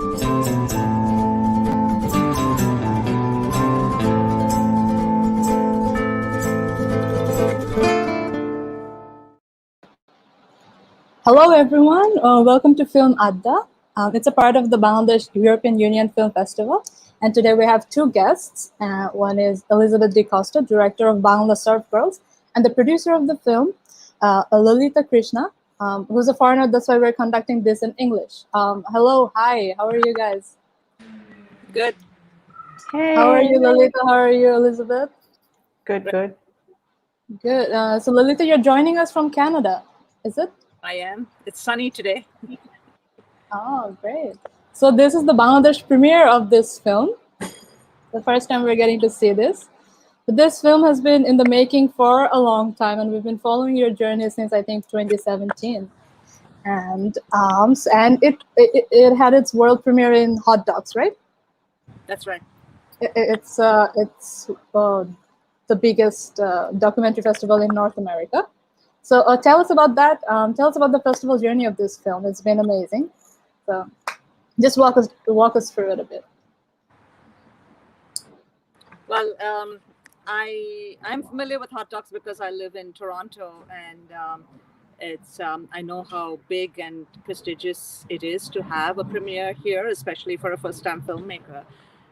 Hello everyone, welcome to Film Adda. It's a part of the Bangladesh European Union Film Festival. And today we have two guests. One is Elizabeth De Costa, director of Bangla Surf Girls, and the producer of the film, Lolita Krishna, who's a foreigner. That's why we're conducting this in English. Hello, hi, how are you guys? Good. Hey. How are you, Lolita? How are you, Elizabeth? Good. Good. So Lolita, you're joining us from Canada, is it? I am. It's sunny today. Oh, great. So this is the Bangladesh premiere of this film. The first time we're getting to see this. But this film has been in the making for a long time, and we've been following your journey since, I think, 2017. And it had its world premiere in Hot Dogs, right? That's right. It's the biggest documentary festival in North America. So tell us about that. Tell us about the festival journey of this film. It's been amazing. So just walk us through it a bit. Well, I'm familiar with Hot Dogs because I live in Toronto, and it's I know how big and prestigious it is to have a premiere here, especially for a first-time filmmaker.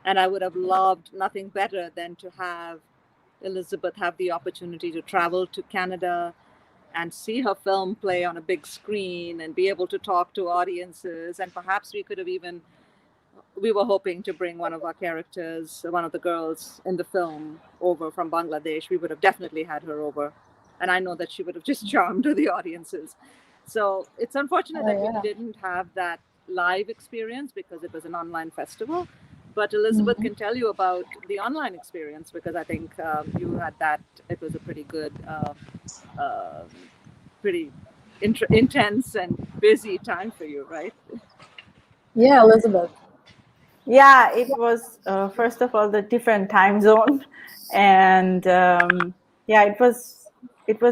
And I would have loved nothing better than to have Elizabeth have the opportunity to travel to Canada and see her film play on a big screen and be able to talk to audiences. And perhaps we were hoping to bring one of our characters, one of the girls in the film, over from Bangladesh. We would have definitely had her over. And I know that she would have just charmed the audiences. So it's unfortunate that we didn't have that live experience because it was an online festival. But Elizabeth can tell you about the online experience, because I think you had that. It was a pretty good, pretty intense and busy time for you, right? Yeah, Elizabeth. Yeah, it was, first of all, the different time zone. And it was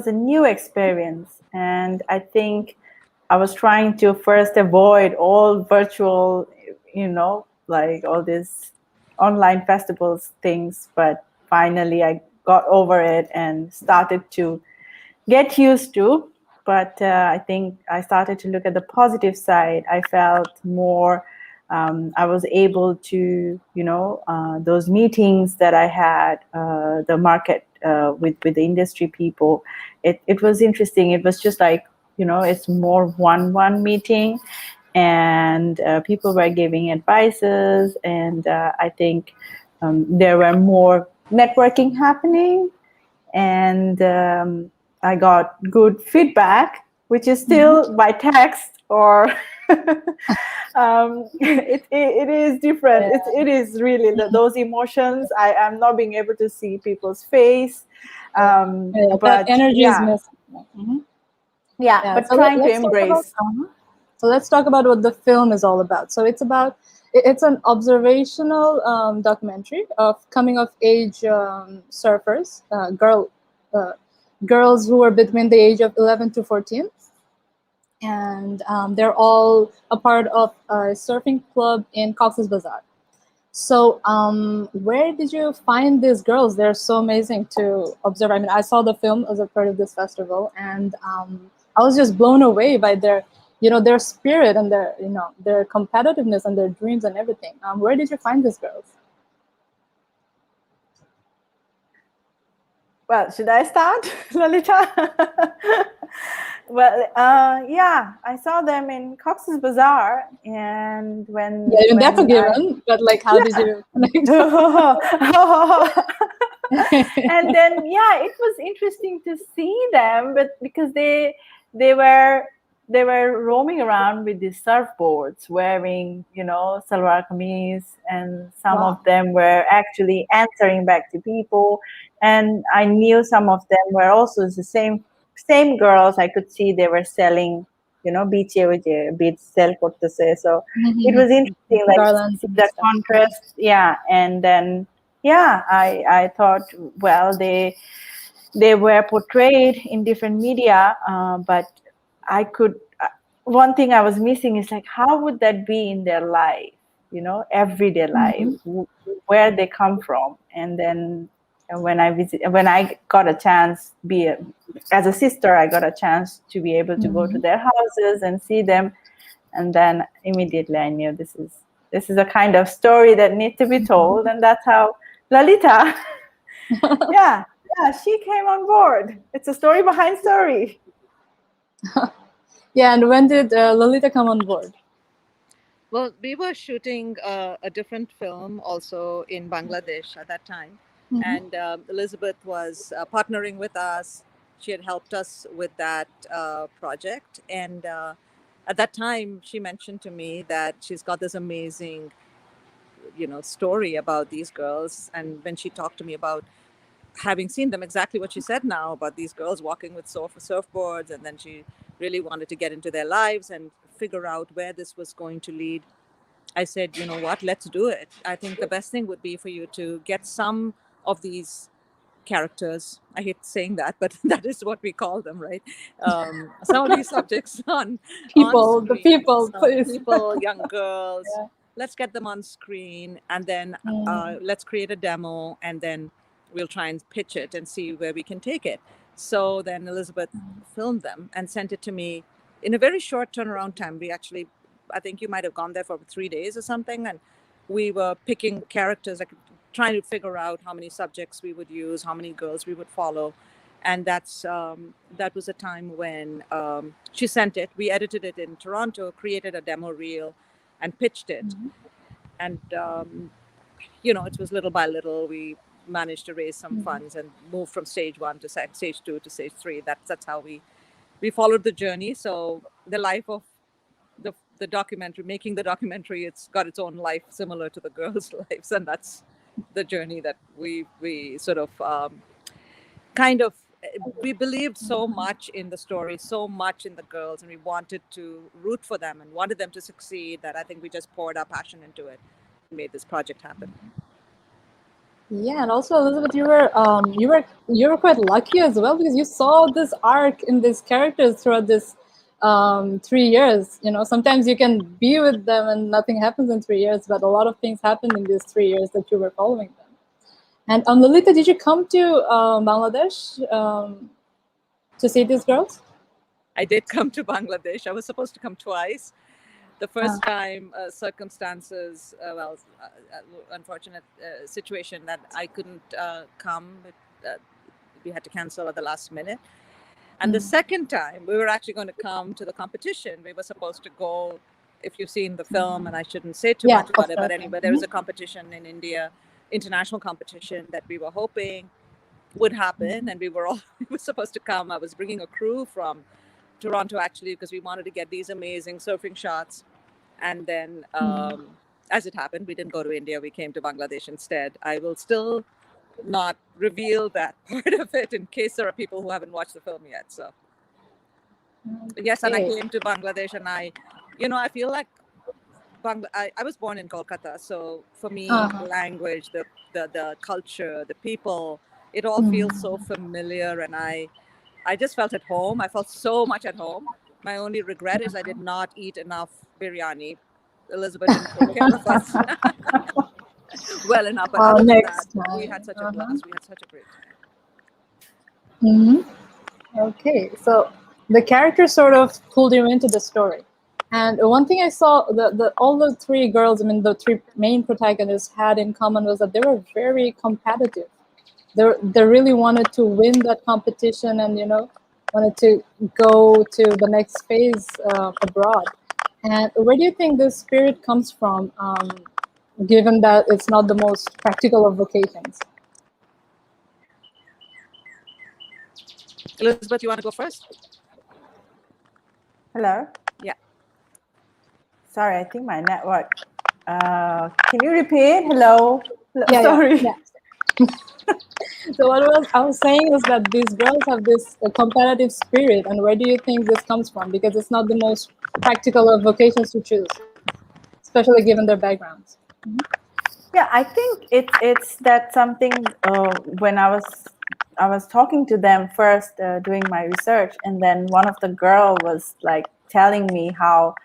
a new experience. And I think I was trying to first avoid all virtual, like all these online festivals things, but finally I got over it and started to get used to. But I think I started to look at the positive side. I felt more, I was able to, those meetings that I had, the market with the industry people, it was interesting. It was just like, it's more one-on-one meeting. And people were giving advices, and I think there were more networking happening, and I got good feedback, which is still by text or it is different. It is really those emotions. I am not being able to see people's face, but that energy is missing. But so trying to embrace. So let's talk about what the film is all about. So it's an observational documentary of coming-of-age surfers, girls who are between the age of 11 to 14. And they're all a part of a surfing club in Cox's Bazar. So where did you find these girls? They're so amazing to observe. I mean, I saw the film as a part of this festival, and I was just blown away by their spirit and their competitiveness and their dreams and everything. Where did you find these girls? Well, should I start, Lolita? Well, I saw them in Cox's Bazar, and when that's a given. But like, how did you connect? And then it was interesting to see them, but because they were roaming around with these surfboards, wearing salwar kameez, and some of them were actually answering back to people, and I knew some of them were also the same girls. I could see they were selling, beach beads sell kortese. So it was interesting, like the contrast. And then I thought, well, they were portrayed in different media, but one thing I was missing is like, how would that be in their life? you know, everyday life, where they come from. And then when I got a chance, as a sister, I got a chance to be able to go to their houses and see them. And then immediately I knew this is a kind of story that needs to be told. And that's how Lolita, yeah, she came on board. It's a story behind story. Yeah, and when did Lolita come on board? Well, we were shooting a different film also in Bangladesh at that time. And Elizabeth was partnering with us. She had helped us with that project. And at that time, she mentioned to me that she's got this amazing, you know, story about these girls. And when she talked to me about having seen them, exactly what she said now about these girls walking with surfboards, and then she really wanted to get into their lives and figure out where this was going to lead. I said, you know what, let's do it. I think the best thing would be for you to get some of these characters, I hate saying that, but that is what we call them, right? Some of these subjects on People, screen, please. people, young girls. Yeah. Let's get them on screen, and then let's create a demo, and then we'll try and pitch it and see where we can take it. So then Elizabeth filmed them and sent it to me in a very short turnaround time. We actually, I think you might have gone there for 3 days or something, and we were picking characters, like trying to figure out how many subjects we would use, how many girls we would follow. And that was a time when she sent it. We edited it in Toronto, created a demo reel, and pitched it. And you know, it was little by little we managed to raise some funds and move from stage 1 to stage 2 to stage 3. That's how we followed the journey. So the life of the documentary, making the documentary, it's got its own life similar to the girls' lives, and that's the journey that we sort of we believed so much in the story, so much in the girls, and we wanted to root for them and wanted them to succeed, that I think we just poured our passion into it and made this project happen. Yeah, and also Elizabeth, you were quite lucky as well, because you saw this arc in these characters throughout this 3 years. You know, sometimes you can be with them and nothing happens in 3 years, but a lot of things happened in these 3 years that you were following them. And Lolita, did you come to Bangladesh to see these girls? I did come to Bangladesh. I was supposed to come twice. The first time, circumstances, unfortunate situation that I couldn't come. We had to cancel at the last minute. And the second time, we were actually going to come to the competition. We were supposed to go, if you've seen the film, and I shouldn't say too much about it, but anyway, there was a competition in India, international competition, that we were hoping would happen, and we were supposed to come. I was bringing a crew from Toronto, actually, because we wanted to get these amazing surfing shots. And then, as it happened, we didn't go to India. We came to Bangladesh instead. I will still not reveal that part of it in case there are people who haven't watched the film yet. So, yes, and I came to Bangladesh, and I feel like I was born in Kolkata. So for me, the language, the culture, the people, it all feels so familiar. And I just felt at home. I felt so much at home. My only regret is I did not eat enough biryani. Elizabeth didn't take care of us well enough. But other than that, we had such a blast. We had such a great time. Okay, so the characters sort of pulled you into the story. And one thing I saw, all the 3 girls, I mean, the 3 main protagonists had in common was that they were very competitive. They really wanted to win that competition, and, you know, wanted to go to the next phase abroad. And where do you think this spirit comes from, given that it's not the most practical of vocations? Elizabeth, you want to go first? Hello? Yeah. Sorry, I think my network. Can you repeat? Hello? Yeah, sorry. Yeah. So what I was saying is that these girls have this competitive spirit, and where do you think this comes from? Because it's not the most practical of vocations to choose, especially given their backgrounds. Yeah, I think it's that something when I was talking to them first, doing my research, and then one of the girl was like telling me how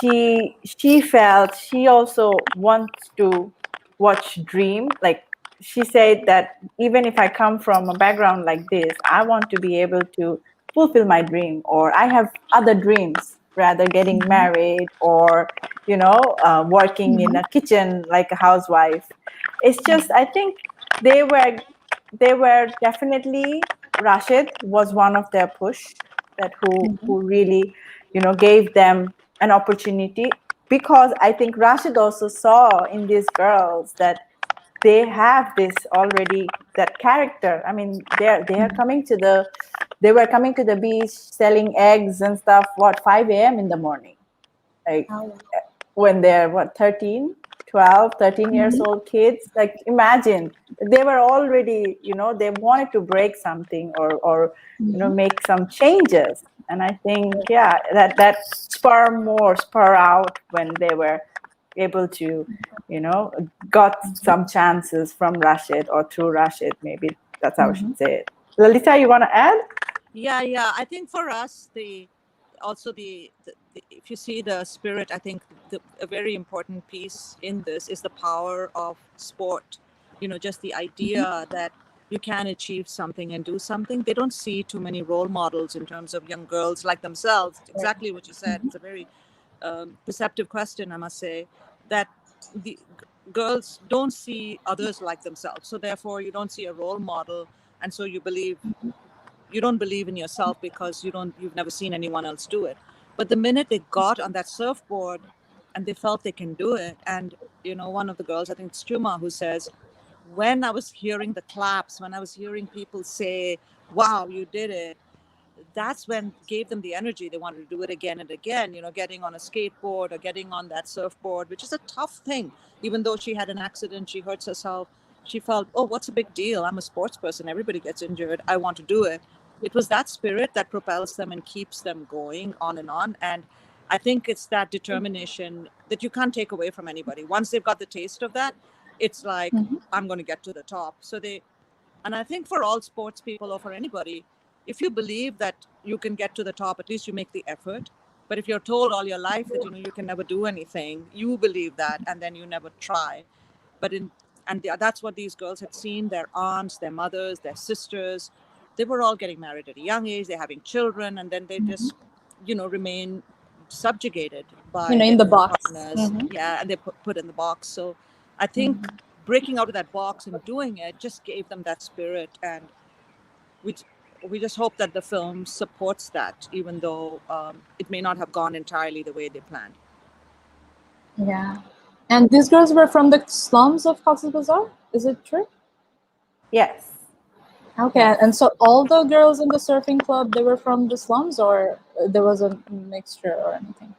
she felt she also wants to watch Dream. Like she said that even if I come from a background like this, I want to be able to fulfill my dream, or I have other dreams, rather getting married or working in a kitchen like a housewife. It's just, I think they were definitely, Rashid was one of their push, that who really gave them an opportunity, because I think Rashid also saw in these girls that they have this already, that character. I mean, they were coming to the beach selling eggs and stuff, 5 a.m. in the morning, like when they're 13, 12, 13 years old kids. Like, imagine, they were already, they wanted to break something, or make some changes. And I think, yeah, that spur out when they were able to, got some chances from Rashid, or through Rashid, maybe that's how I should say it. Lolita, you want to add? Yeah. I think for us, also if you see the spirit, I think a very important piece in this is the power of sport. Just the idea that you can achieve something and do something. They don't see too many role models in terms of young girls like themselves. Exactly what you said. It's a very perceptive question, I must say, that the girls don't see others like themselves. So therefore, you don't see a role model, and so you don't believe in yourself because you've never seen anyone else do it. But the minute they got on that surfboard and they felt they can do it, and one of the girls, I think it's Chuma, who says, when I was hearing the claps, when I was hearing people say, wow, you did it, that's when gave them the energy. They wanted to do it again and again, getting on a skateboard or getting on that surfboard, which is a tough thing. Even though she had an accident, she hurts herself, she felt, oh, what's a big deal? I'm a sports person. Everybody gets injured. I want to do it. It was that spirit that propels them and keeps them going on and on. And I think it's that determination that you can't take away from anybody. Once they've got the taste of that, it's like, I'm going to get to the top. And I think for all sports people, or for anybody, if you believe that you can get to the top, at least you make the effort. But if you're told all your life that you can never do anything, you believe that, and then you never try. That's what these girls had seen. Their aunts, their mothers, their sisters, they were all getting married at a young age. They're having children, and then they just remain subjugated by in the box. partners. Yeah, and they put in the box. So I think breaking out of that box and doing it just gave them that spirit, and we just hope that the film supports that, even though it may not have gone entirely the way they planned. Yeah. And these girls were from the slums of Cox's Bazar? Is it true? Yes. Okay. Yes. And so all the girls in the surfing club, they were from the slums, or there was a mixture or anything?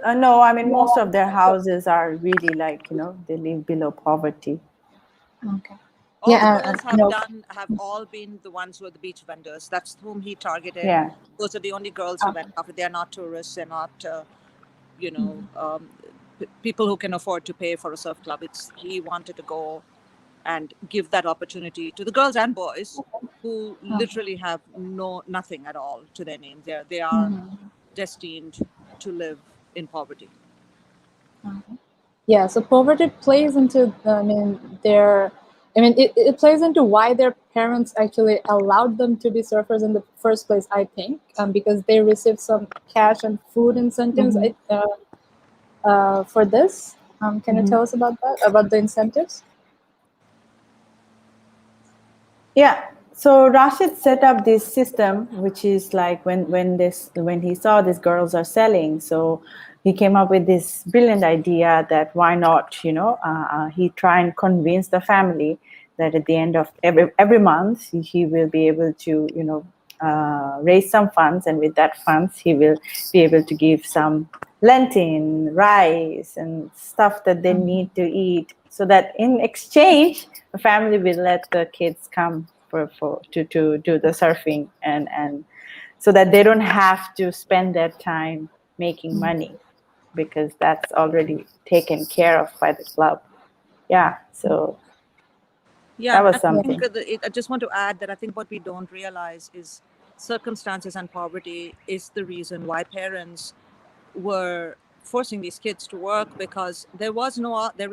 No, I mean, most of their houses are really like, they live below poverty. Okay. All the girls have all been the ones who are the beach vendors. That's whom he targeted. Yeah. Those are the only girls who went after. They're not tourists. They're not, people who can afford to pay for a surf club. He wanted to go and give that opportunity to the girls and boys who literally have nothing at all to their names. They are destined to live in poverty. Yeah, so poverty plays into, it plays into why their parents actually allowed them to be surfers in the first place, I think, because they received some cash and food incentives for this. Can you tell us about that, about the incentives? Yeah. So Rashid set up this system, which is like when he saw these girls are selling, so he came up with this brilliant idea that why not, he try and convince the family that at the end of every month he will be able to, raise some funds, and with that funds he will be able to give some lentil, rice, and stuff that they need to eat, so that in exchange the family will let the kids come to do the surfing, and so that they don't have to spend their time making money, because that's already taken care of by the club. Yeah, so that was something. I just want to add that I think what we don't realize is circumstances and poverty is the reason why parents were forcing these kids to work because there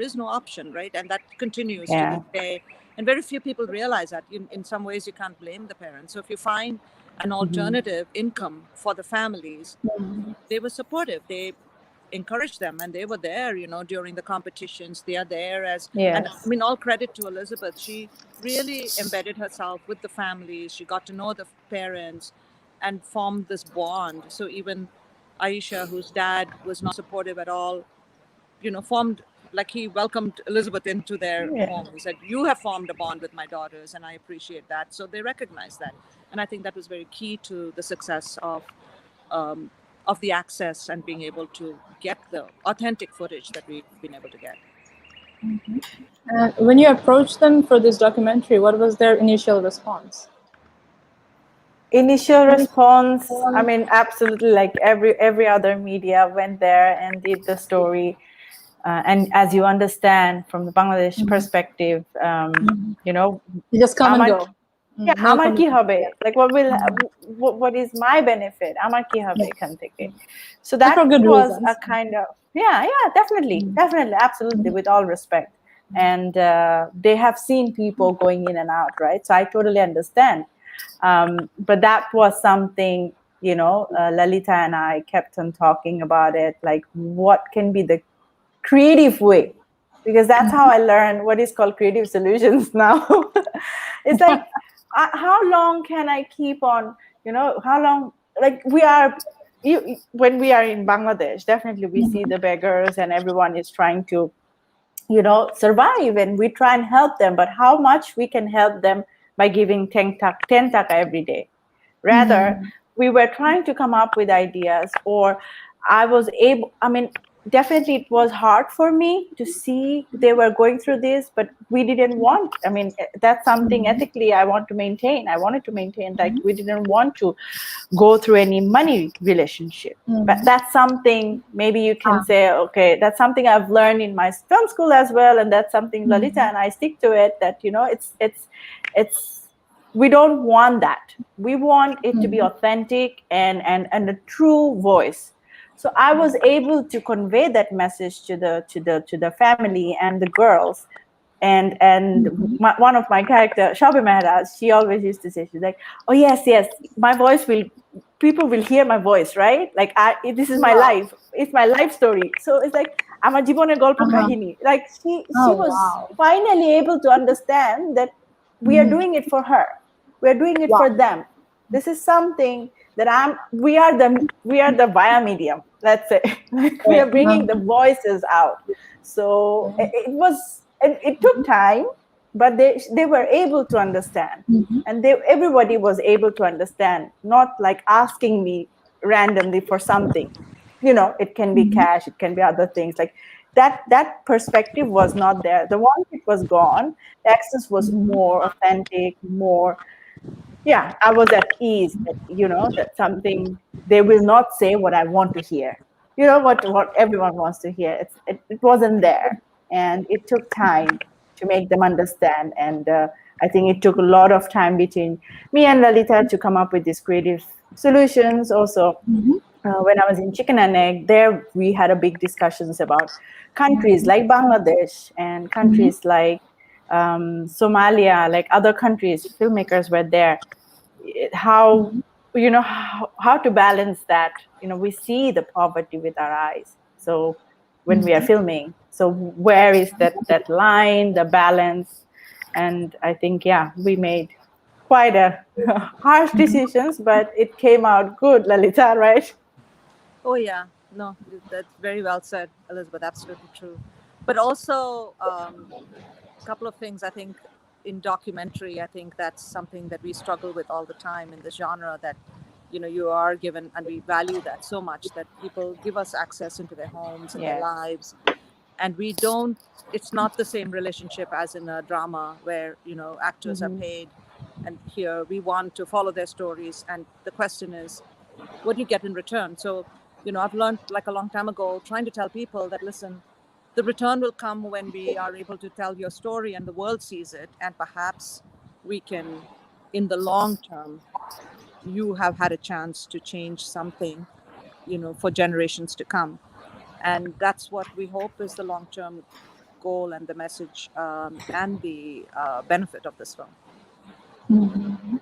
is no option, right? And that continues to this day. And very few people realize that. In some ways, you can't blame the parents. So if you find an alternative income for the families, they were supportive. They encouraged them, and they were there, during the competitions. They are there and I mean, all credit to Elizabeth. She really embedded herself with the families. She got to know the parents and formed this bond. So even Aisha, whose dad was not supportive at all, formed, like, he welcomed Elizabeth into their home. He said, "You have formed a bond with my daughters, and I appreciate that." So they recognize that. And I think that was very key to the success of the access and being able to get the authentic footage that we've been able to get. When you approached them for this documentary, what was their initial response? Initial response, I mean, absolutely, like every other media went there and did the story. And as you understand from the Bangladesh perspective, You just come and go. Yeah, আমার কি হবে? Like, what is my benefit? আমার কি হবে এখান থেকে? So that was a kind of, definitely, absolutely, with all respect. And they have seen people going in and out, right? So I totally understand. But that was something, Lolita and I kept on talking about it, like what can be the creative way, because that's how I learned what is called creative solutions now. It's like, how long can I keep on, how long, like when we are in Bangladesh, definitely we see the beggars and everyone is trying to, survive, and we try and help them, but how much we can help them by giving 10 taka every day. Rather, we were trying to come up with ideas, or definitely it was hard for me to see they were going through this, but we didn't want, that's something ethically I wanted to maintain, like we didn't want to go through any money relationship. But that's something maybe you can say, okay, that's something I've learned in my film school as well, and that's something Lolita and I stick to it, that it's we don't want that. We want it to be authentic and a true voice. So I was able to convey that message to the family and the girls, and one of my character, Shabi Maharaj, she always used to say, she's like, "Oh yes, people will hear my voice, right? Like this is my life. It's my life story." So it's like, আমার জীবনের গল্প কাহিনী. Like she was finally able to understand that we are doing it for her. We are doing it for them. This is something that we are the via medium, let's say. We are bringing the voices out. So it took time, but they were able to understand, and everybody was able to understand, not like asking me randomly for something. It can be cash, it can be other things, like that perspective was not there. The one it was gone, the access was more authentic, more, I was at ease that, that something, they will not say what I want to hear. What everyone wants to hear. It wasn't there. And it took time to make them understand. And I think it took a lot of time between me and Lolita to come up with these creative solutions. Also, when I was in Chicken and Egg, there we had a big discussions about countries like Bangladesh and countries like Somalia, like other countries. Filmmakers were there. How how to balance that. We see the poverty with our eyes, so when we are filming, so where is that line, the balance? And I think we made quite a harsh decisions, but it came out good, Lolita, right? Oh yeah, no, that's very well said, Elizabeth. Absolutely true. But also a couple of things, I think, in documentary, I think that's something that we struggle with all the time in the genre, that you are given, and we value that so much, that people give us access into their homes and their lives, and we don't, it's not the same relationship as in a drama where actors are paid, and here we want to follow their stories, and the question is, what do you get in return? So I've learned, like a long time ago, trying to tell people that, listen, the return will come when we are able to tell your story and the world sees it, and perhaps we can, in the long term, you have had a chance to change something for generations to come. And that's what we hope is the long-term goal and the message and the benefit of this film. Mhm.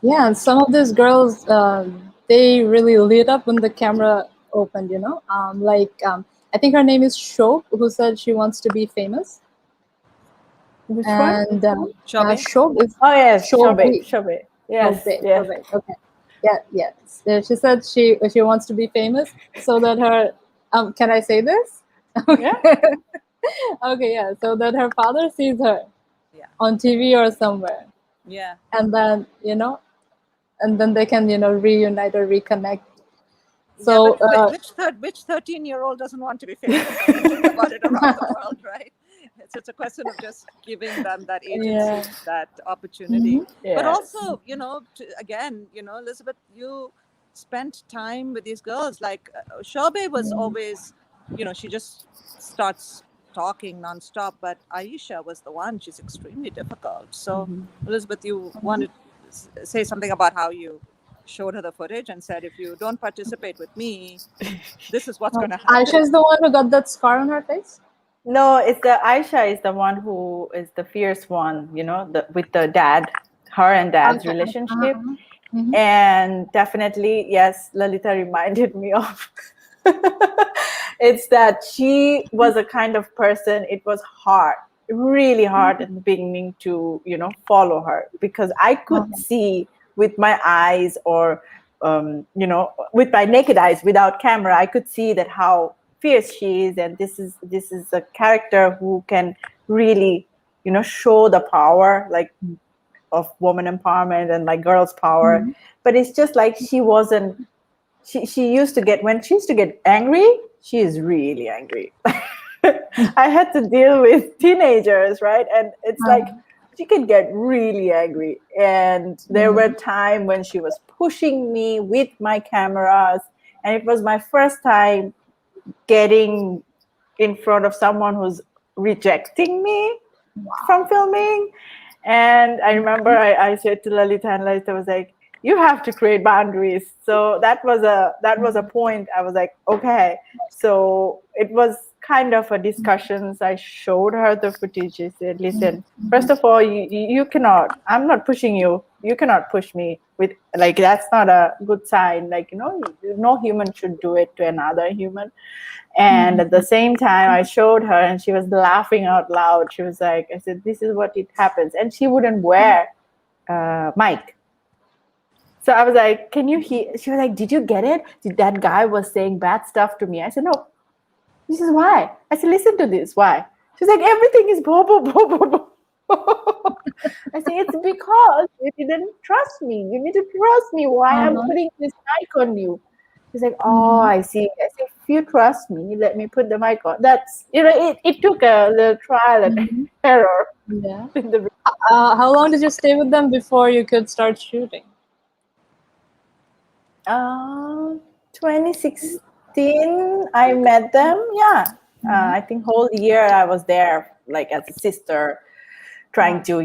Yeah, and some of these girls, they really lit up when the camera opened, I think her name is Shob, who said she wants to be famous. Which And Shobe? Shob is Oh yes, Shobe. Shobe. Yes, Shobe, yes. Shobe, okay. Yeah, yes. She said she wants to be famous so that her can I say this? Yeah. Okay, yeah. So that her father sees her Yeah. on TV or somewhere. Yeah. And then, and then they can, reunite or reconnect. So yeah, but which 13-year-old doesn't want to be famous? I mean, think about it around the world, right? It's a question of just giving them that agency, Yeah. that opportunity. But Yes. also, again, Elizabeth, you spent time with these girls. Like Shobe was always, she just starts talking nonstop. But Aisha was the one. She's extremely difficult. So, Elizabeth, you want to say something about how you showed her the footage and said, if you don't participate with me, this is what's going to happen. Aisha is the one who got that scar on her face? No, it's Aisha is the one who is the fierce one, with the dad, her and dad's Okay. relationship. And definitely, yes, Lolita reminded me of it's that she was a kind of person, it was hard, really hard at the beginning to, follow her, because I could see with my eyes or, with my naked eyes without camera, I could see that how fierce she is, and this is a character who can really show the power like of woman empowerment and like girls power. But it's just like she used to get, when she used to get angry, she is really angry. I had to deal with teenagers, right? And it's like she can get really angry, and there were times when she was pushing me with my cameras, and it was my first time getting in front of someone who's rejecting me from filming. And I remember I said to Lolita, and Lolita was like, you have to create boundaries. So that was a point. I was like, okay. So it was kind of a discussion. I showed her the footage. I said, listen, first of all, you cannot, I'm not pushing you. You cannot push me with, like, that's not a good sign. Like, no human should do it to another human. And at the same time, I showed her, and she was laughing out loud. She was like, I said, this is what it happens. And she wouldn't wear mic. So I was like, can you hear? She was like, did you get it? That guy was saying bad stuff to me. I said, no, this is why. I said, listen to this. Why? She's like, everything is bo, bo, bo, bo, bo. I said, it's because you didn't trust me. You need to trust me. Why I'm putting this mic on you? She's like, oh, I see. I said, if you trust me, let me put the mic on. That's, it took a little trial and error. Yeah. How long did you stay with them before you could start shooting? 2016, I met them. Yeah. I think whole year I was there, like as a sister, trying to,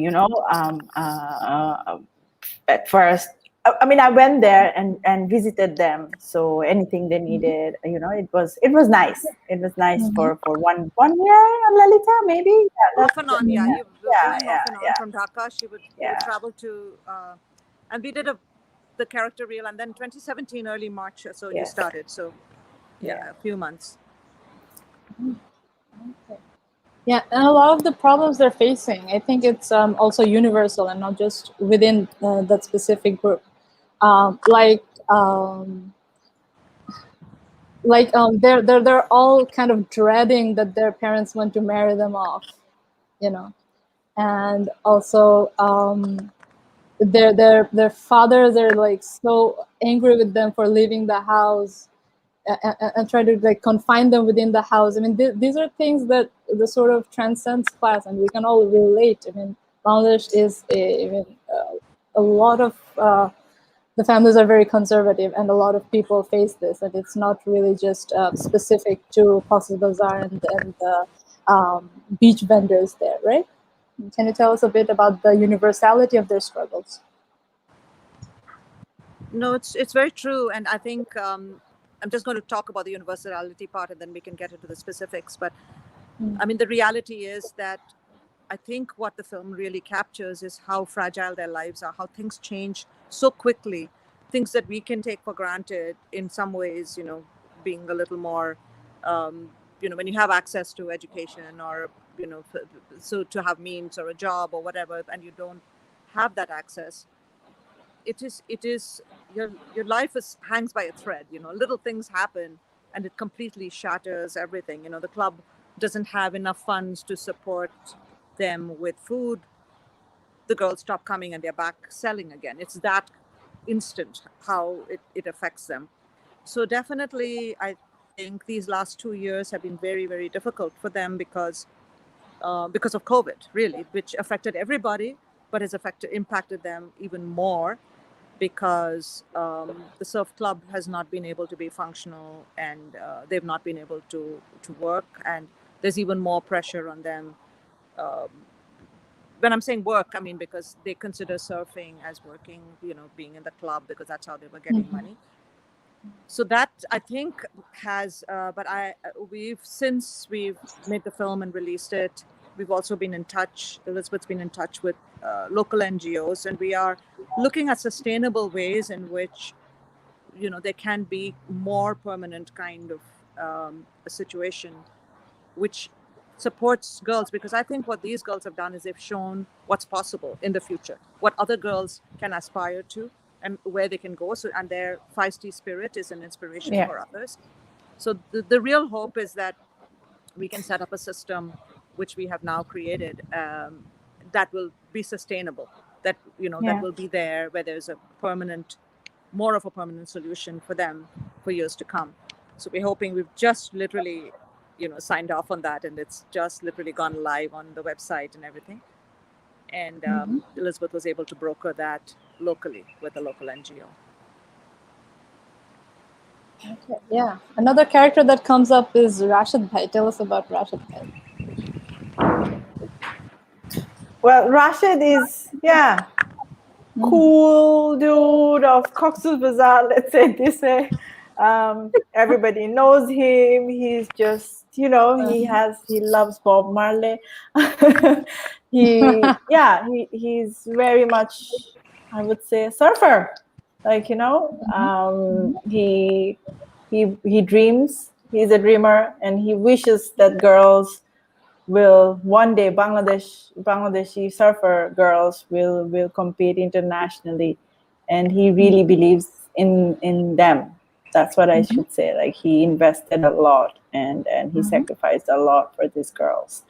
at first, I mean, I went there and visited them. So anything they needed, it was nice. It was nice for 1 year, Lolita, maybe. Yeah, off and on, yeah. You were going off and on from Dhaka. She would travel to, and we did the character reel, and then 2017 early March, so you started. So a few months. Okay. Yeah, and a lot of the problems they're facing, I think it's also universal and not just within that specific group. They're all kind of dreading that their parents want to marry them off, and also their fathers are like so angry with them for leaving the house and try to like confine them within the house. I mean, these are things that the sort of transcends class, and we can all relate. I mean, Bangladesh is a lot of the families are very conservative, and a lot of people face this, and it's not really just specific to Cox's Bazar and the beach vendors there, right? Can you tell us a bit about the universality of their struggles? No, it's very true, and I think I'm just going to talk about the universality part, and then we can get into the specifics. But I mean, the reality is that I think what the film really captures is how fragile their lives are, how things change so quickly, things that we can take for granted in some ways, being a little more, when you have access to education or, so to have means or a job or whatever, and you don't have that access, it is your life hangs by a thread. Little things happen and it completely shatters everything. The club doesn't have enough funds to support them with food. The girls stop coming and they're back selling again. It's that instant how it affects them. So definitely I think these last 2 years have been very, very difficult for them because of COVID, really, which affected everybody, but has impacted them even more because the surf club has not been able to be functional, and they've not been able to work, and there's even more pressure on them. When I'm saying work, I mean because they consider surfing as working, being in the club, because that's how they were getting money. So that, I think, has since we've made the film and released it, we've also been in touch, Elizabeth's been in touch with local NGOs, and we are looking at sustainable ways in which, there can be more permanent kind of a situation which supports girls, because I think what these girls have done is they've shown what's possible in the future, what other girls can aspire to, and where they can go. So, and their feisty spirit is an inspiration for others. So the real hope is that we can set up a system which we have now created that will be sustainable, that that will be there, where there's more of a permanent solution for them for years to come. So we're hoping, we've just literally signed off on that, and it's just literally gone live on the website and everything. And Elizabeth was able to broker that locally with a local NGO. Okay, yeah. Another character that comes up is Rashid Bhai. Tell us about Rashid Bhai. Well, Rashid is, cool dude of Cox's Bazar, let's say it this way. Everybody knows him. He's just, he loves Bob Marley. He's very much, I would say, a surfer. Like, he dreams. He's a dreamer, and he wishes that girls will one day, Bangladeshi surfer girls will compete internationally, and he really believes in them. That's what I should say. Like, he invested a lot, and he sacrificed a lot for these girls,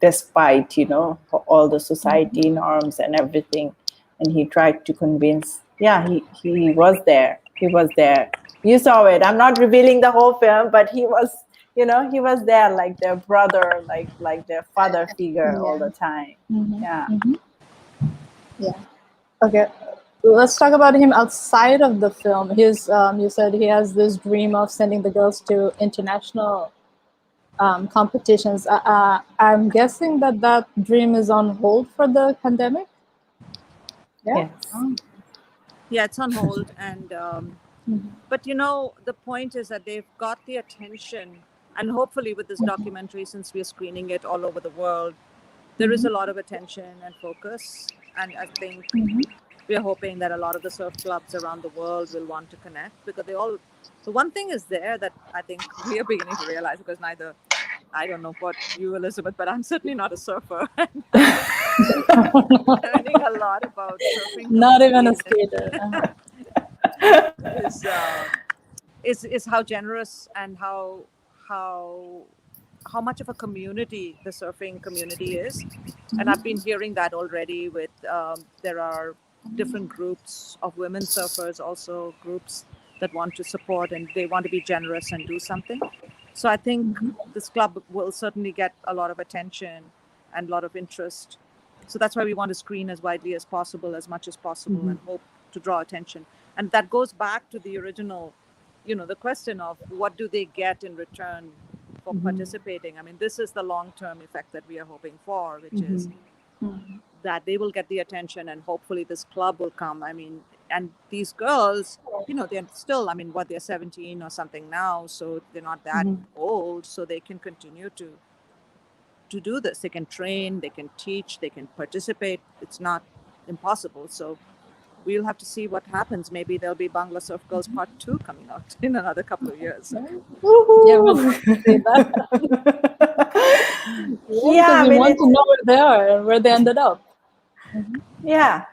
despite all the society norms and everything. And he tried to convince. He was there. You saw it. I'm not revealing the whole film, but he was. He was there, like their brother, like their father figure all the time. Okay, let's talk about him outside of the film. You said he has this dream of sending the girls to international competitions. I'm guessing that dream is on hold for the pandemic. Yes. Yeah, it's on hold, and but the point is that they've got the attention. And hopefully with this documentary, since we're screening it all over the world, there is a lot of attention and focus. And I think we're hoping that a lot of the surf clubs around the world will want to connect, because so one thing is there that I think we are beginning to realize, because I don't know about you, Elizabeth, but I'm certainly not a surfer. Learning a lot about surfing. Not even a skater. Is how generous and how much of a community the surfing community is. And I've been hearing that already with there are different groups of women surfers, also groups that want to support, and they want to be generous and do something. So I think this club will certainly get a lot of attention and a lot of interest. So that's why we want to screen as widely as possible, as much as possible, and hope to draw attention. And that goes back to the original, the question of what do they get in return for participating. I mean, this is the long-term effect that we are hoping for, which is that they will get the attention, and hopefully this club will come. I mean, and these girls, they're still, I mean, what, they're 17 or something now, so they're not that old, so they can continue to do this. They can train, they can teach, they can participate. It's not impossible. So we'll have to see what happens. Maybe there'll be Bangla Surf Girls Part 2 coming out in another couple of years. Yeah, we'll see that. Yeah, I we mean, want to know where they are and where they ended up. Yeah.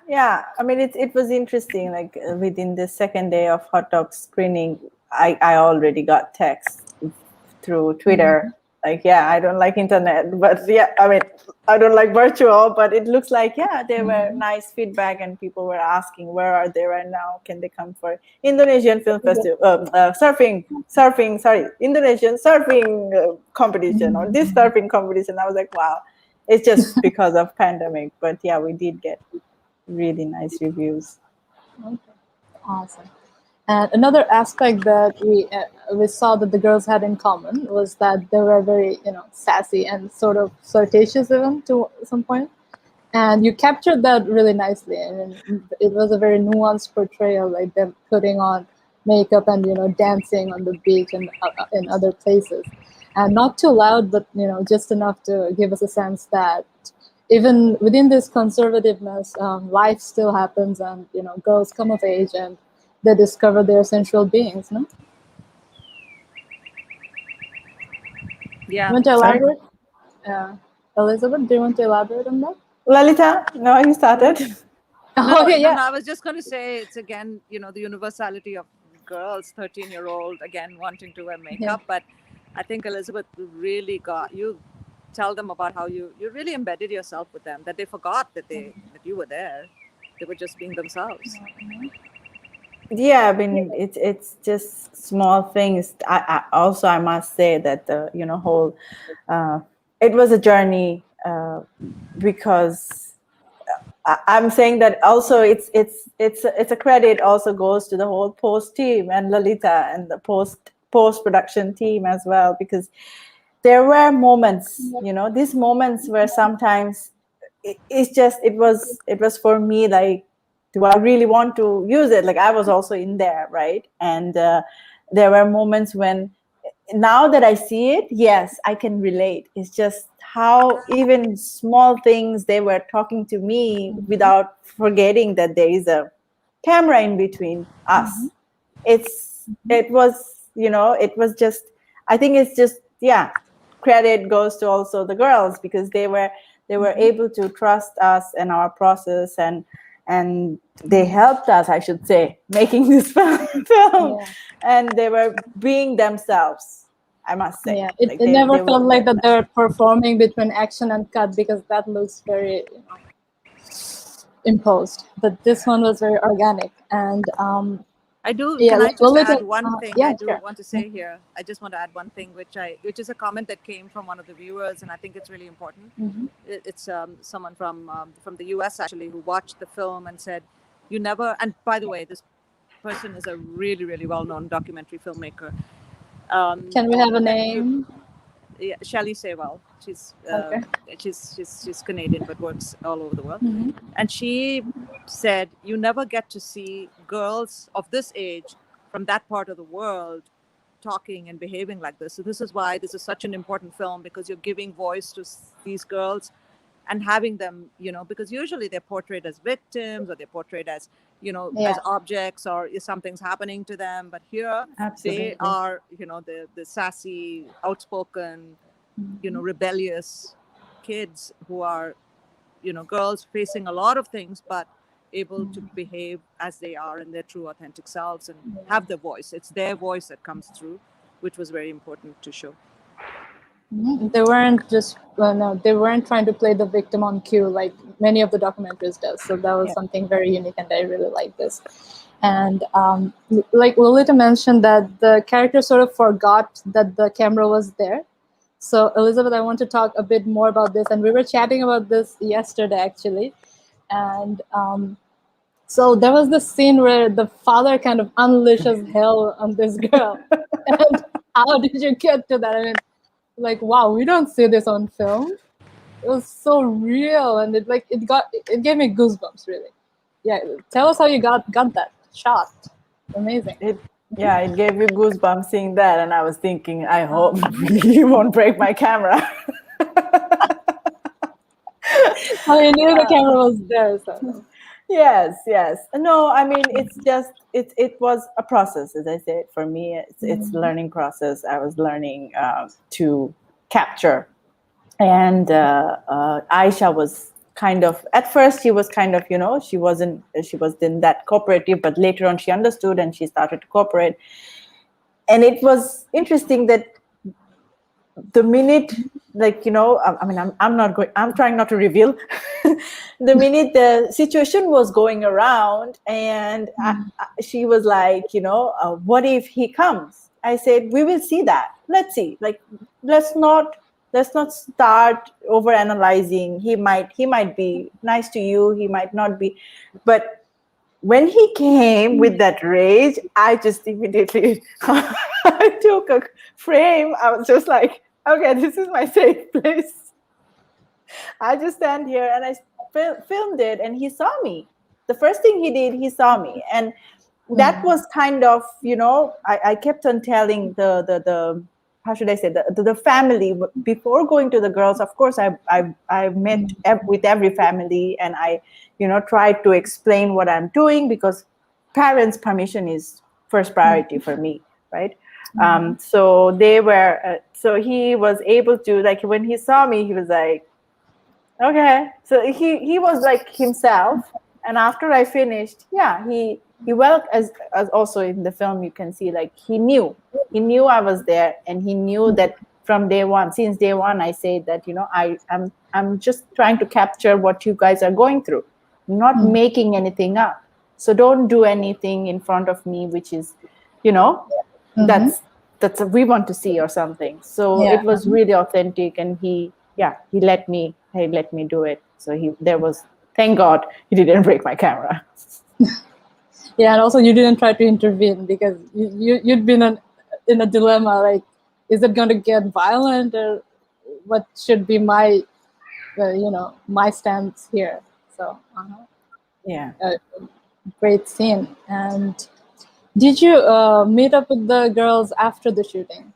I mean, it was interesting. Like within the second day of Hot Talks screening, I already got texts through Twitter. Like, yeah, I don't like internet, but yeah, I mean, I don't like virtual, but it looks like, yeah, there were nice feedback, and people were asking, where are they right now? Can they come for Indonesian Film Festival, Indonesian surfing competition, or this surfing competition? I was like, wow, it's just because of pandemic. But yeah, we did get really nice reviews. Okay. Awesome. And another aspect that we saw that the girls had in common was that they were very, sassy and sort of flirtatious even to some point. And you captured that really nicely. I mean, it was a very nuanced portrayal, like them putting on makeup and, dancing on the beach and in other places. And not too loud, but, just enough to give us a sense that even within this conservativeness, life still happens, and, girls come of age and they discover their sensual beings, no? Yeah. You want to elaborate? Elizabeth, do you want to elaborate on that? Lolita, no, you started. No, I was just going to say, it's again, the universality of girls, 13-year-old, again, wanting to wear makeup. But I think, Elizabeth, really you tell them about how you really embedded yourself with them, that they forgot that you were there. They were just being themselves. Yeah, I mean, it's just small things. I also, I must say that the whole it was a journey because I'm saying that also it's a credit also goes to the whole post team and Lolita and the post production team as well, because there were moments, these moments where sometimes it was for me like, do I really want to use it? Like, I was also in there, right? And there were moments when, now that I see it, yes, I can relate. It's just how even small things, they were talking to me without forgetting that there is a camera in between us. It was just, I think it's just, yeah, credit goes to also the girls, because they were able to trust us and our process, and they helped us, I should say, making this film. And they were being themselves, I must say. Yeah, it never felt like that they're performing between action and cut, because that looks very imposed. But this one was very organic. And I do. Yeah, can I just Lolita, add one thing? yeah, I do sure. want to say here. I just want to add one thing, which is a comment that came from one of the viewers, and I think it's really important. It's someone from the US actually, who watched the film and said, "You never." And by the way, this person is a really, really well-known documentary filmmaker. Can we have a name? Yeah, Shelley Sewell. She's Okay. she's Canadian but works all over the world. And she said, you never get to see girls of this age from that part of the world talking and behaving like this. So this is why this is such an important film, because you're giving voice to these girls and having them, because usually they're portrayed as victims, or they're portrayed as, as objects, or if something's happening to them. But here, they are, the sassy, outspoken, rebellious kids who are, girls facing a lot of things, but able to behave as they are in their true, authentic selves and have their voice. It's their voice that comes through, which was very important to show. They weren't just they weren't trying to play the victim on cue like many of the documentaries does. So that was something very unique, and I really like this. And like Lolita mentioned, that the character sort of forgot that the camera was there. So Elizabeth, I want to talk a bit more about this, and we were chatting about this yesterday actually. And so there was this scene where the father kind of unleashes hell on this girl. And how did you get to that? I mean, like, wow, we don't see this on film. It was so real, and it gave me goosebumps, really. Yeah, tell us how you got that shot. Amazing. It gave you goosebumps seeing that, and I was thinking, I hope he won't break my camera. I knew the camera was there. So. Yes. No, I mean, it's just it was a process, as I said. For me, it's learning process. I was learning to capture, and Aisha was kind of, at first she was kind of, she wasn't that cooperative, but later on she understood and she started to cooperate. And it was interesting that the minute, like, I mean, I'm trying not to reveal. The minute the situation was going around, and she was like, what if he comes? I said, we will see that. Let's see. Like, let's not start over analyzing. He might be nice to you. He might not be. But when he came with that rage, I just immediately I took a frame. I was just like, okay, this is my safe place. I just stand here, and I filmed it, and he saw me. The first thing he did, he saw me. And that was kind of, I kept on telling the how should I say, the family, before going to the girls. Of course, I met with every family, and I tried to explain what I'm doing, because parents' permission is first priority for me, right? So they were so he was able to, like, when he saw me, he was like, okay. So he was like himself. And after I finished, he well, as also in the film you can see, like, he knew I was there, and he knew that from day one, since day one, I say that, I'm just trying to capture what you guys are going through, not making anything up. So don't do anything in front of me which is, that's we want to see or something. So it was really authentic, and he let me do it. So thank God he didn't break my camera. Yeah, and also you didn't try to intervene, because you'd been in a dilemma, like, is it going to get violent, or what should be my my stance here? So great scene. And did you meet up with the girls after the shooting?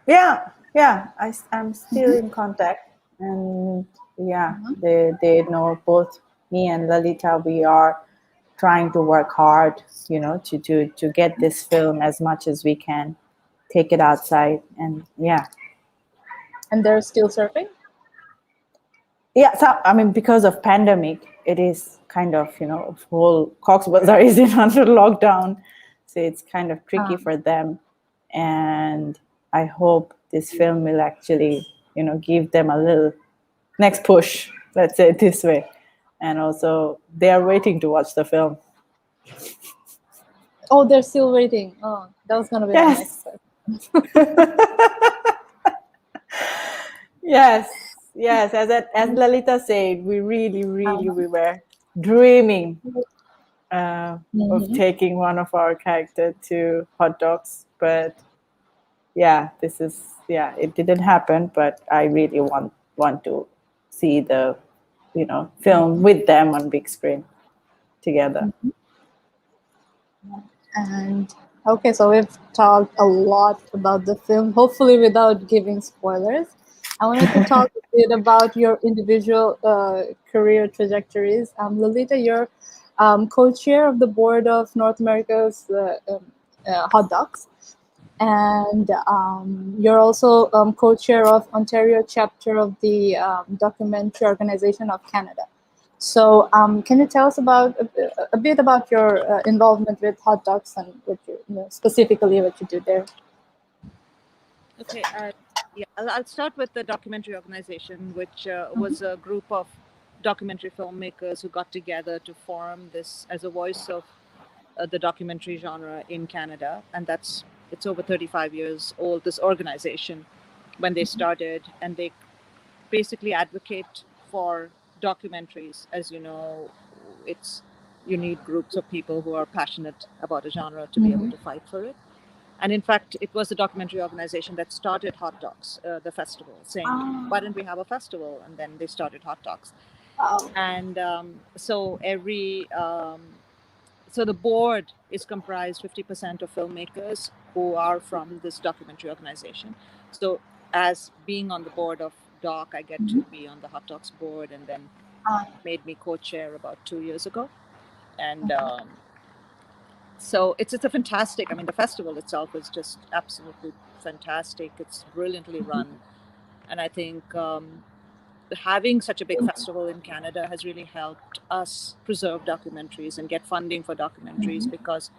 I'm still in contact, and they know both me and Lolita. We are trying to work hard, to get this film as much as we can, take it outside, and And they're still surfing? So I mean, because of pandemic, it is kind of, whole Cox's Bazar is under lockdown, so it's kind of tricky for them. And I hope this film will actually, give them a little next push, let's say it this way. And also, they are waiting to watch the film. Oh, they're still waiting. Oh, that was gonna be my next question. Yes. As Lolita said, we really, we were dreaming of taking one of our characters to hot dogs, but it didn't happen. But I really want to see the film with them on big screen together. And okay, so we've talked a lot about the film, hopefully without giving spoilers. I wanted to talk a bit about your individual career trajectories. Lolita, you're co-chair of the board of North America's Hot Dogs, and you're also co-chair of Ontario chapter of the Documentary Organization of Canada. So can you tell us about a bit about your involvement with Hot Dogs, and what specifically what you do there? Okay, I'll start with the documentary organization, which was a group of documentary filmmakers who got together to form this as a voice of the documentary genre in Canada. And it's over 35 years old, this organization, when they started. And they basically advocate for documentaries. As you know, you need groups of people who are passionate about a genre to be able to fight for it. And in fact, it was the documentary organization that started Hot Dogs, the festival, saying, why don't we have a festival? And then they started Hot Dogs. Wow. And so so the board is comprised 50% of filmmakers who are from this documentary organization. So as being on the board of DOC, I get to be on the Hot Talks board, and then made me co-chair about 2 years ago. And so it's a fantastic, I mean, the festival itself is just absolutely fantastic. It's brilliantly run. And I think having such a big festival in Canada has really helped us preserve documentaries and get funding for documentaries, because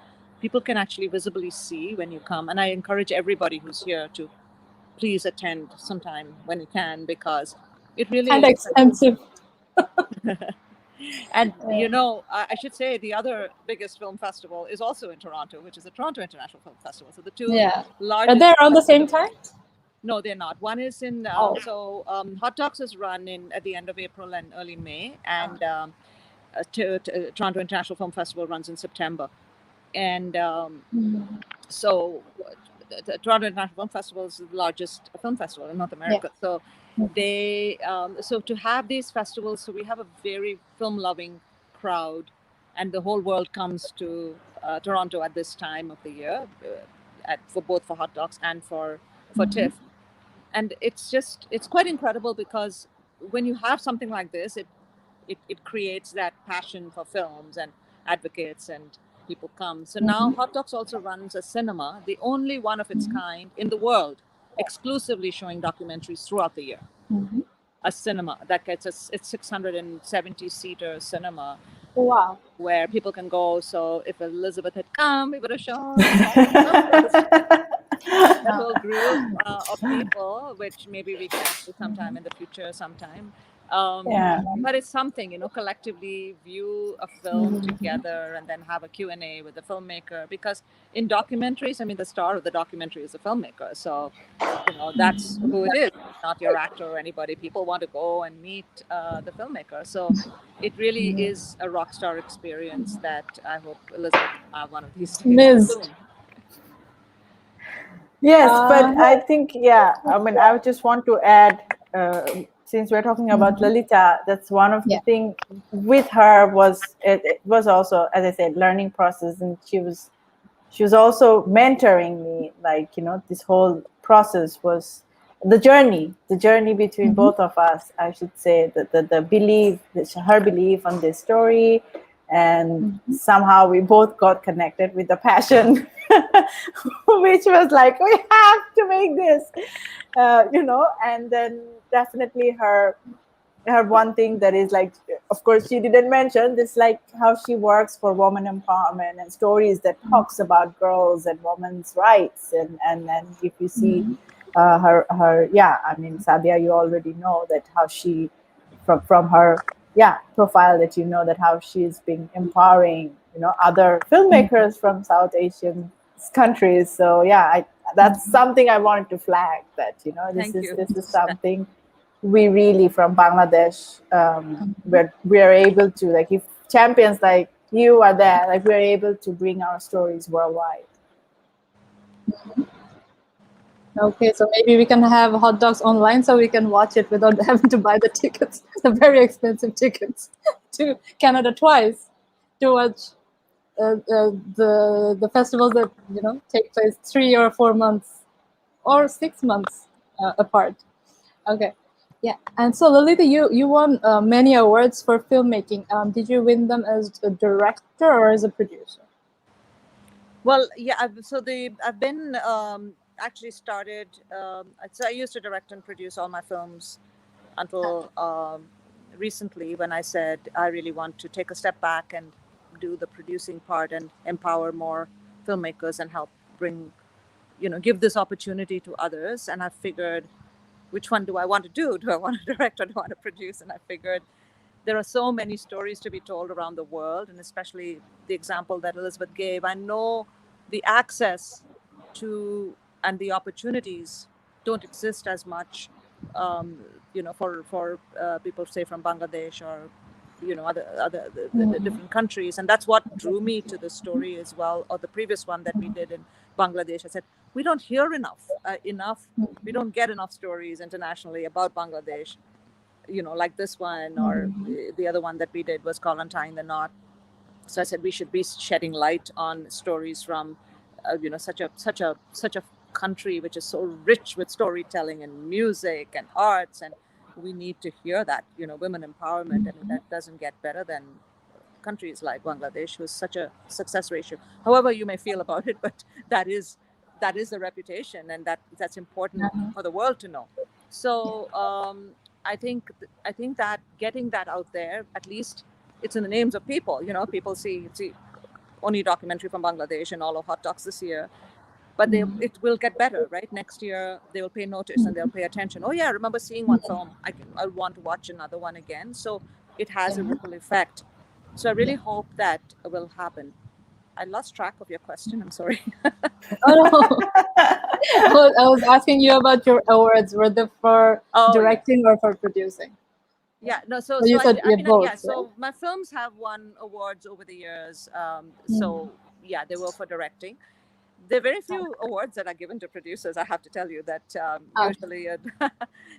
people can actually visibly see when you come. And I encourage everybody who's here to please attend sometime when you can, because it really Kind of is. expensive. And I should say the other biggest film festival is also in Toronto, which is the Toronto International Film Festival. So the two largest. Are they around the same time? No, they're not. One is in Hot Talks is run at the end of April and early May, and Toronto International Film Festival runs in September. And so the Toronto International Film Festival is the largest film festival in North America. So they so to have these festivals, so we have a very film-loving crowd, and the whole world comes to Toronto at this time of the year, for both for Hot Talks and for TIFF. And it's quite incredible, because when you have something like this, it creates that passion for films and advocates, and people come. So now Hot Talks also runs a cinema, the only one of its kind in the world, exclusively showing documentaries throughout the year. A cinema that gets it's 670-seater cinema. Wow. Where people can go. So if Elizabeth had come, we would have shown a whole group of people, which maybe we can do sometime in the future sometime. But it's something, collectively view a film together and then have a Q&A with the filmmaker, because in documentaries, I mean, the star of the documentary is the filmmaker. So, that's who it is, not your actor or anybody. People want to go and meet the filmmaker. So it really is a rock star experience that I hope Elizabeth will have one of these days. Missed. Yes, but I think, I mean, I just want to add, since we're talking about Lolita, that's one of the things with her was, it was also, as I said, learning process. And she was also mentoring me, like, this whole process was the journey between both of us, I should say, the belief, her belief on this story. And somehow we both got connected with the passion, which was like, we have to make this, and then definitely her one thing that is like, of course, she didn't mention this, like how she works for women empowerment and stories that talks about girls and women's rights. And then if you see her, I mean, Sadia, you already know that how she, from her profile, that that how she's been empowering other filmmakers from South Asian countries. So that's something I wanted to flag, that this is something we really, from Bangladesh, we are able to, like, if champions like you are there, like, we're able to bring our stories worldwide. Okay, so maybe we can have Hot Dogs online so we can watch it without having to buy the tickets, the very expensive tickets to Canada twice to watch the festivals that take place 3 or 4 months or 6 months apart. Okay, and so Lolita, you won many awards for filmmaking. Did you win them as a director or as a producer? Well, I've been actually started. So I used to direct and produce all my films until recently, when I said I really want to take a step back and do the producing part and empower more filmmakers and help bring, give this opportunity to others. And I figured, which one do I want to do? Do I want to direct or do I want to produce? And I figured there are so many stories to be told around the world, and especially the example that Elizabeth gave. I know the access to and the opportunities don't exist as much, for people, say, from Bangladesh or other the different countries. And that's what drew me to the story as well, or the previous one that we did in Bangladesh. I said, we don't hear enough. We don't get enough stories internationally about Bangladesh. like this one, or the other one that we did was called Untying the Knot. So I said we should be shedding light on stories from, such a country which is so rich with storytelling and music and arts, and we need to hear that, women empowerment. I mean, that doesn't get better than countries like Bangladesh, who's such a success ratio. However you may feel about it, but that is the reputation, and that's important for the world to know. So I think that getting that out there, at least it's in the names of people. People see only documentary from Bangladesh and all of Hot Talks this year, but it will get better, right? Next year they will pay notice and they'll pay attention. Oh yeah, I remember seeing one film. I'll want to watch another one again. So it has a ripple effect. So I really hope that will happen. I lost track of your question. I'm sorry. Oh, no. I was asking you about your awards. Were they for directing or for producing? Yeah, no. So you said both. Yeah. So my films have won awards over the years. So yeah, they were for directing. There are very few awards that are given to producers. I have to tell you that usually.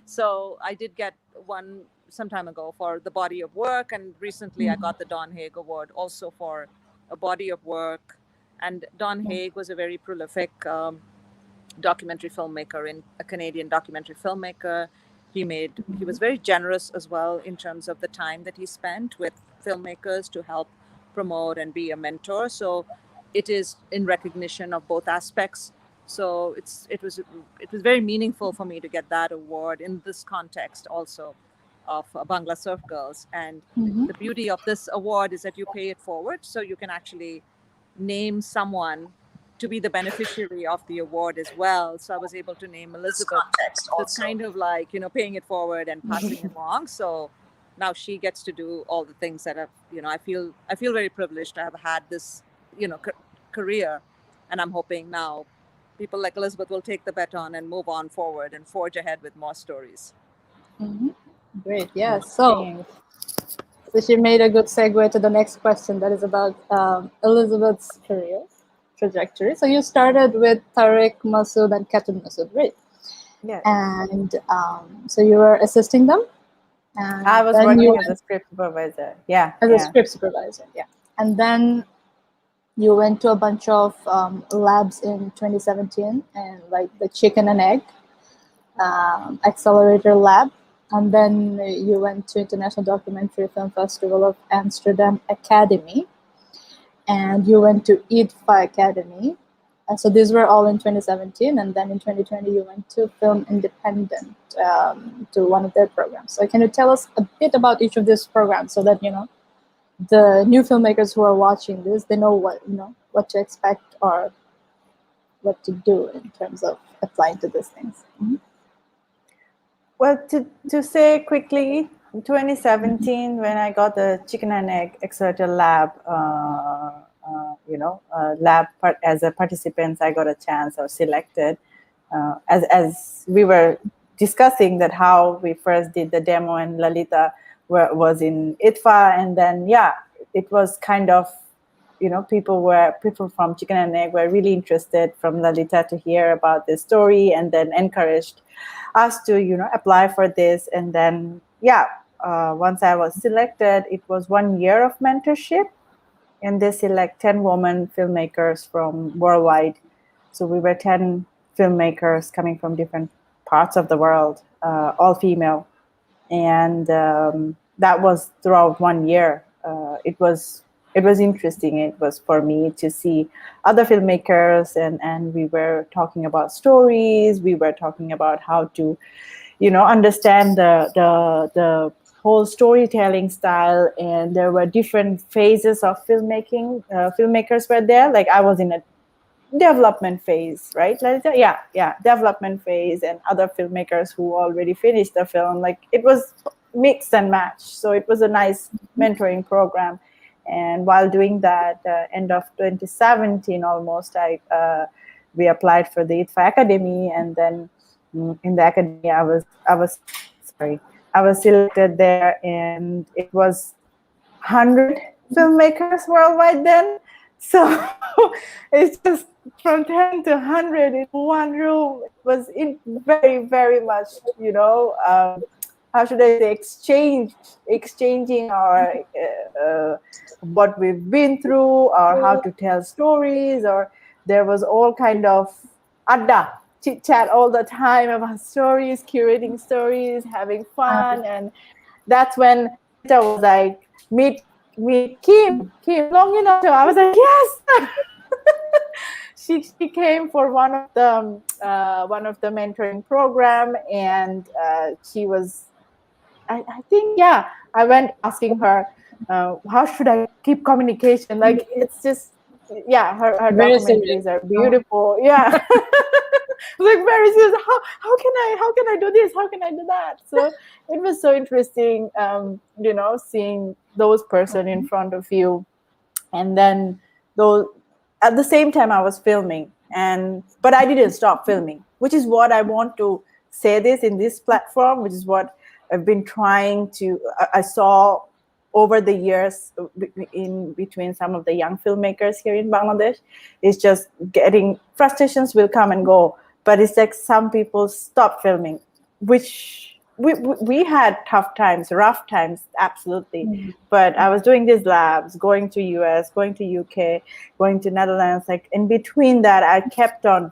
So I did get one some time ago for the body of work, and recently I got the Don Haig Award also for a body of work. And Don Haig was a very prolific documentary filmmaker, a Canadian documentary filmmaker. He was very generous as well in terms of the time that he spent with filmmakers to help promote and be a mentor. So it is in recognition of both aspects. So it was very meaningful for me to get that award in this context also of Bangla Surf Girls. And the beauty of this award is that you pay it forward, so you can actually name someone to be the beneficiary of the award as well. So I was able to name Elizabeth. It's kind of like, paying it forward and passing it along. So now she gets to do all the things that I feel very privileged to have had this, career. And I'm hoping now people like Elizabeth will take the baton and move on forward and forge ahead with more stories. Great. Yeah. So she made a good segue to the next question that is about Elizabeth's career trajectory. So you started with Tariq Masood and Captain Masood, right? Yeah. And so you were assisting them? And I was working as a script supervisor. Yeah. As a script supervisor, yeah. And then you went to a bunch of labs in 2017, and like the Chicken and Egg Accelerator Lab. And then you went to International Documentary Film Festival of Amsterdam Academy. And you went to IDFA Academy. So these were all in 2017. And then in 2020, you went to Film Independent, to one of their programs. So can you tell us a bit about each of these programs so that, the new filmmakers who are watching this, they know what to expect or what to do in terms of applying to these things? Well, to say quickly, in 2017, when I got the Chicken and Egg Accelerator Lab, as a participant, I got a chance or selected. As we were discussing that how we first did the demo, and Lolita was in IDFA, and then it was kind of, people from Chicken and Egg were really interested from Lolita to hear about this story, and then encouraged us to apply for this. And then once I was selected, it was 1 year of mentorship, and they select 10 women filmmakers from worldwide. So we were 10 filmmakers coming from different parts of the world, all female, and that was throughout 1 year. It was interesting. It was for me to see other filmmakers, and we were talking about stories. We were talking about how to, understand the whole storytelling style. And there were different phases of filmmaking. Filmmakers were there. Like I was in a development phase, right? Development phase, and other filmmakers who already finished the film. Like it was mix and match. So it was a nice mentoring program. And while doing that, end of 2017 almost, we applied for the IDFA Academy, and then in the academy, I was selected there, and it was 100 filmmakers worldwide then. So it's just from 10 to 100 in one room. It was very, very much, how should I say, exchanging our what we've been through, or how to tell stories, or there was all kind of adda chit chat all the time about stories, curating stories, having fun. And that's when Lolita was like, meet Kim Longinato. I was like, yes. She came for one of the mentoring program, and she was, I think, yeah, I went asking her, how should I keep communication? Like, it's just, yeah, her Very documentaries serious. are beautiful. Yeah. Like, very serious. How can I do this? How can I do that? So it was so interesting, seeing those person in front of you. And then those, at the same time I was filming, but I didn't stop filming, which is what I want to say this in this platform, which is what I've been trying to, I saw over the years in between some of the young filmmakers here in Bangladesh, is just getting, frustrations will come and go, but it's like some people stop filming, which we had tough times, rough times, absolutely. But I was doing these labs, going to US, going to UK, going to Netherlands. Like, in between that, I kept on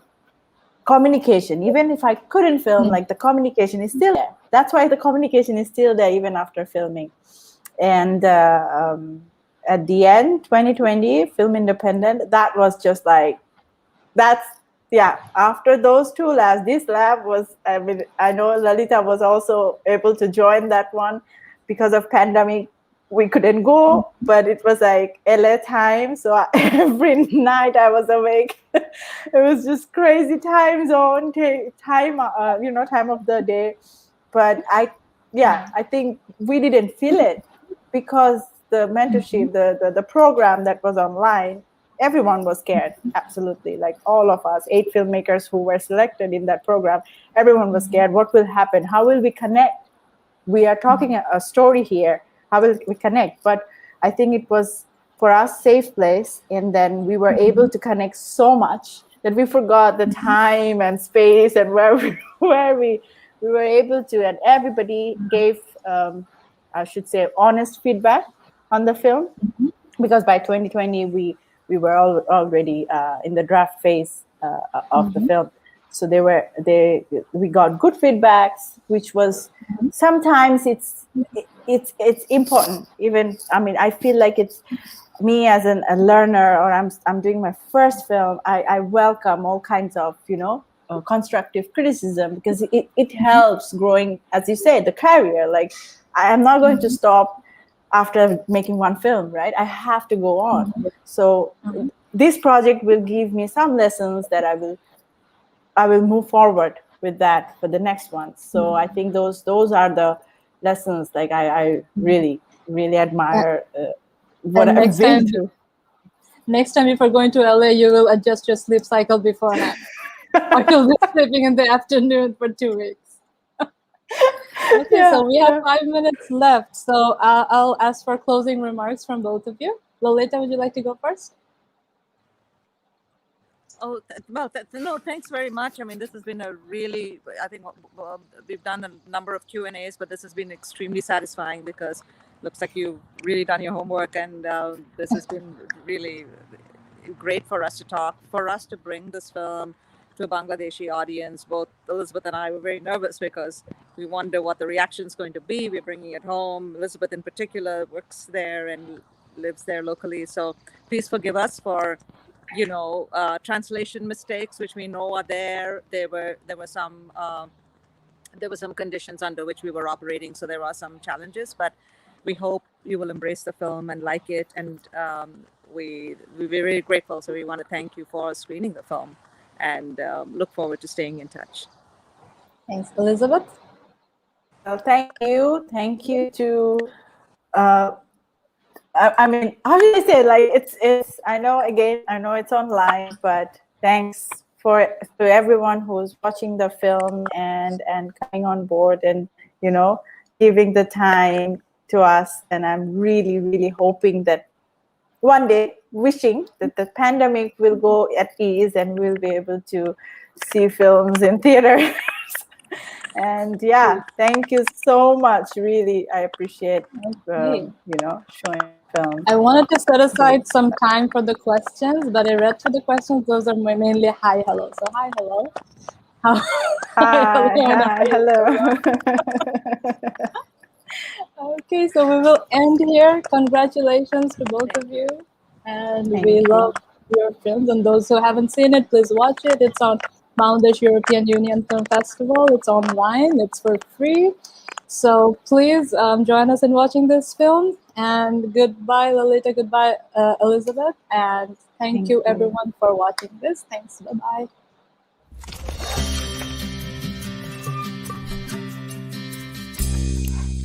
communication. Even if I couldn't film, like, the communication is still there. That's why the communication is still there even after filming. And at the end, 2020, Film Independent, that was just like, that's, yeah, after those two labs, this lab was, I mean, I know Lolita was also able to join that one. Because of pandemic, we couldn't go, but it was like LA time. So every night I was awake. It was just crazy time zone, time of the day. But I think we didn't feel it, because the mentorship, the program that was online, everyone was scared, absolutely. Like, all of us, 8 filmmakers who were selected in that program, everyone was scared. What will happen? How will we connect? We are talking a story here. How will we connect? But I think it was, for us, safe place. And then we were able to connect so much that we forgot the time and space and where we were able to. And everybody gave, I should say, honest feedback on the film, because by 2020 we were already in the draft phase of the film. So we got good feedbacks, which was, sometimes it's important. Even, I mean, I feel like it's me as a learner, or I'm doing my first film. I welcome all kinds of constructive criticism, because it helps growing, as you say, the career. Like, I am not going to stop after making one film, right? I have to go on. So this project will give me some lessons that I will move forward with that for the next one. So I think those are the lessons. Like, I really, really admire what I've been through. Next time, if you're going to LA, you will adjust your sleep cycle beforehand. Or you'll be sleeping in the afternoon for 2 weeks. Okay, so we have 5 minutes left. So I'll ask for closing remarks from both of you. Lolita, would you like to go first? Oh, no, thanks very much. I mean, this has been a really, I think we've done a number of Q&As, but this has been extremely satisfying, because it looks like you've really done your homework, and this has been really great for us to talk, for us to bring this film to a Bangladeshi audience. Both Elizabeth and I were very nervous, because we wonder what the reaction is going to be. We're bringing it home. Elizabeth in particular works there and lives there locally. So please forgive us for translation mistakes, which we know are there. There were some conditions under which we were operating, so there are some challenges, but we hope you will embrace the film and like it. And we're very grateful. So we want to thank you for screening the film, and look forward to staying in touch. Thanks, Elizabeth. Well, thank you to. I mean, how do I say? Like, it's. I know it's online, but thanks to everyone who's watching the film and coming on board, and giving the time to us. And I'm really, really hoping that one day, wishing that the pandemic will go at ease and we'll be able to see films in theaters And yeah, thank you so much. Really, I appreciate Okay. showing film. I wanted to set aside some time for the questions, but I read through the questions. Those are mainly hi, hello. So hi, hello. How, Hi, and hi, hello. Okay, so we will end here. Congratulations to both of you. And Thank we you. love your films. And those who haven't seen it, please watch it. It's on Boundish European Union Film Festival. It's online. It's for free. So please join us in watching this film. And goodbye, Lolita. Goodbye, Elizabeth. And thank you, you. everyone, for watching this. Thanks. Bye-bye.